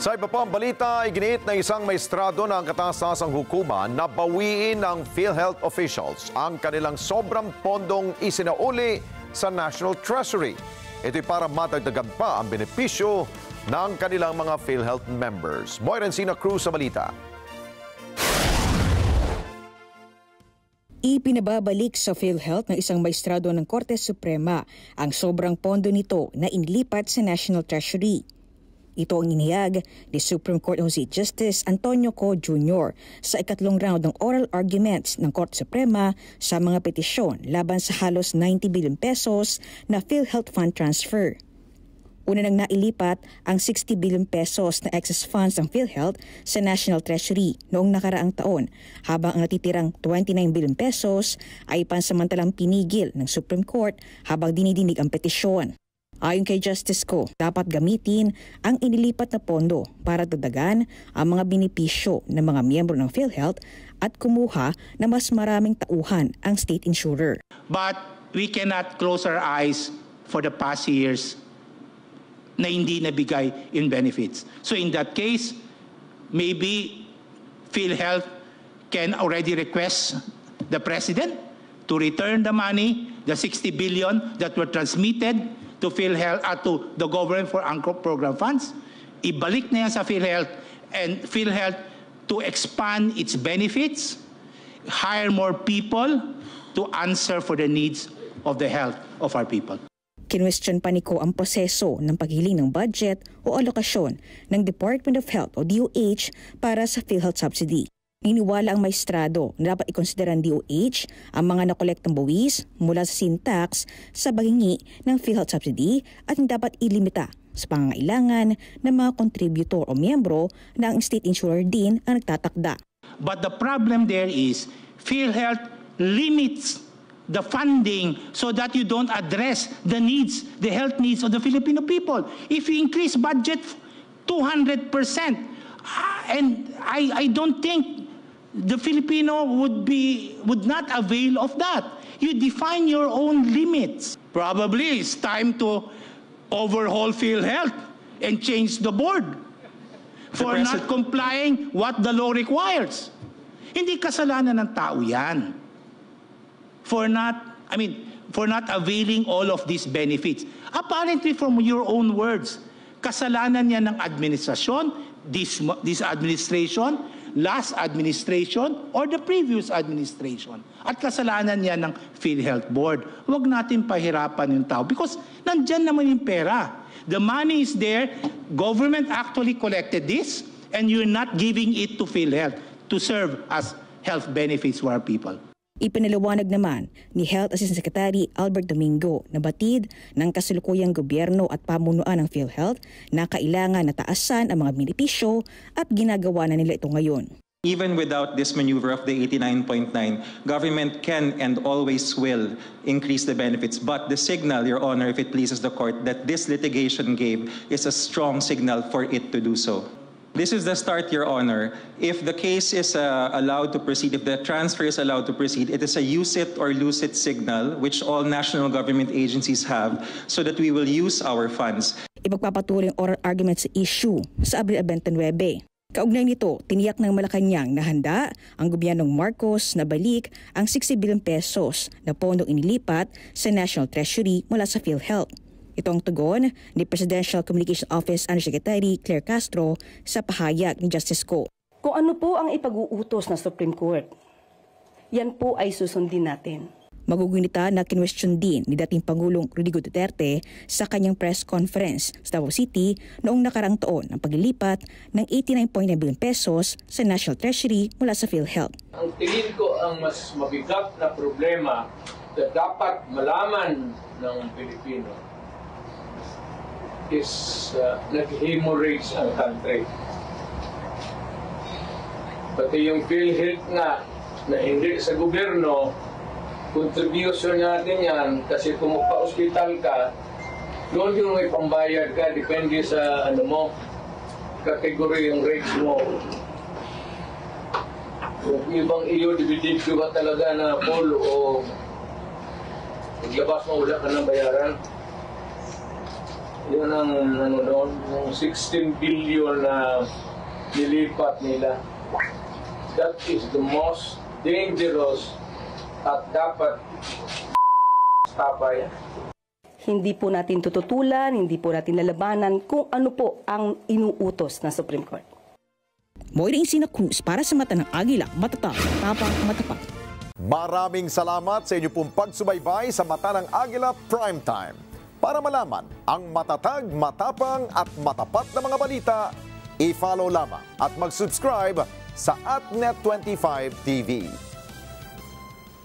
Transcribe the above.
Sa iba pang balita, iginiit ng isang maestrado ng katastasang hukuman na bawiin ng PhilHealth officials ang kanilang sobrang pondong isinauli sa National Treasury. Ito'y para madagdagan pa ang benepisyo ng kanilang mga PhilHealth members. Moira Encina Cruz sa balita. Ipinababalik sa PhilHealth ng isang maestrado ng Korte Suprema ang sobrang pondo nito na inilipat sa National Treasury. Ito ang inihayag ni Supreme Court Jose Justice Antonio Co. Jr. sa ikatlong round ng oral arguments ng Korte Suprema sa mga petisyon laban sa halos 90 billion pesos na PhilHealth Fund transfer. Una nang nailipat ang 60 billion pesos na excess funds ng PhilHealth sa National Treasury noong nakaraang taon, habang ang natitirang 29 billion pesos ay pansamantalang pinigil ng Supreme Court habang dinidinig ang petisyon. Ayon kay Justice Co, dapat gamitin ang inilipat na pondo para dagdagan ang mga benepisyo ng mga miyembro ng PhilHealth at kumuha na mas maraming tauhan ang state insurer. But we cannot close our eyes for the past years na hindi nabigay in benefits. So in that case, maybe PhilHealth can already request the President to return the money, the 60 billion that were transmitted to PhilHealth to the government for anchor program funds. Ibalik na yan sa PhilHealth and PhilHealth to expand its benefits, hire more people to answer for the needs of the health of our people. Kinwestiyon pa ni Co ang proseso ng paghiling ng budget o alokasyon ng Department of Health o DOH para sa PhilHealth subsidy. Niniwala ang maestrado na dapat ikonsidera ng DOH ang mga nakolektang buwis mula sa sin tax sa paghingi ng PhilHealth subsidy at hindi dapat ilimita sa pangangailangan ng mga contributor o miyembro na ang state insurer din ang nagtatakda. But the problem there is PhilHealth limits the funding so that you don't address the needs, the health needs of the Filipino people. If you increase budget 200%, and I don't think the Filipino would not avail of that. You define your own limits. Probably it's time to overhaul PhilHealth and change the board for not complying what the law requires. Hindi kasalanan ng tao yan. For not availing all of these benefits. Apparently from your own words, kasalanan yan ng administrasyon, this administration, last administration, or the previous administration. At kasalanan yan ng PhilHealth Board. Huwag natin pahirapan yung tao because nandyan naman yung pera. The money is there, government actually collected this, and you're not giving it to PhilHealth to serve as health benefits for our people. Ipinaliwanag naman ni Health Assistant Secretary Albert Domingo na batid ng kasalukuyang gobyerno at pamunuan ng PhilHealth na kailangan na taasan ang mga benepisyo at ginagawa na nila ito ngayon. Even without this maneuver of the 89.9, government can and always will increase the benefits. But the signal, Your Honor, if it pleases the court, that this litigation gave is a strong signal for it to do so. This is the start, Your Honor. If the case is allowed to proceed, if the transfer is allowed to proceed, it is a use it or lose it signal which all national government agencies have so that we will use our funds. Ipagpapatuloy ang oral argument sa issue sa Abril 29. Kaugnay nito, tiniyak ng Malacanang na handa ang gobyernong Marcos na balik ang 60 billion pesos na pondong inilipat sa National Treasury mula sa PhilHealth. Ito ang tugon ni Presidential Communication Office Undersecretary Claire Castro sa pahayag ni Justice Co. Kung ano po ang ipag-uutos ng Supreme Court, yan po ay susundin natin. Magugunita na kinwestiyon din ni dating Pangulong Rodrigo Duterte sa kanyang press conference sa Davao City noong nakarang taon ang paglilipat ng 89.9 billion pesos sa National Treasury mula sa PhilHealth. Ang tingin ko ang mas mabigat na problema na dapat malaman ng Pilipino is nag-hemorrhage ang country. Pati yung PhilHealth na hindi sa gobyerno, contribution natin yan kasi kung magpa-hospital ka, doon yung may pambayad ka, depende sa kategory yung rates mo. Kung ibang iyo, dibidid ka talaga na full o paglabas mo, wala ka ng bayaran. Yun ang ano doon, yung 16 billion na nilipat nila. That is the most dangerous at dapat tapay. Hindi po natin tututulan, hindi po natin lalabanan kung ano po ang inuutos ng Supreme Court. Moiring Sina Cruz para sa Mata ng Agila, matatag, tapang, matapat. Maraming salamat sa inyo pong pagsubaybay sa Mata ng Agila Primetime. Para malaman ang matatag, matapang at matapat na mga balita, i-follow lamang at mag-subscribe sa @Net25 TV.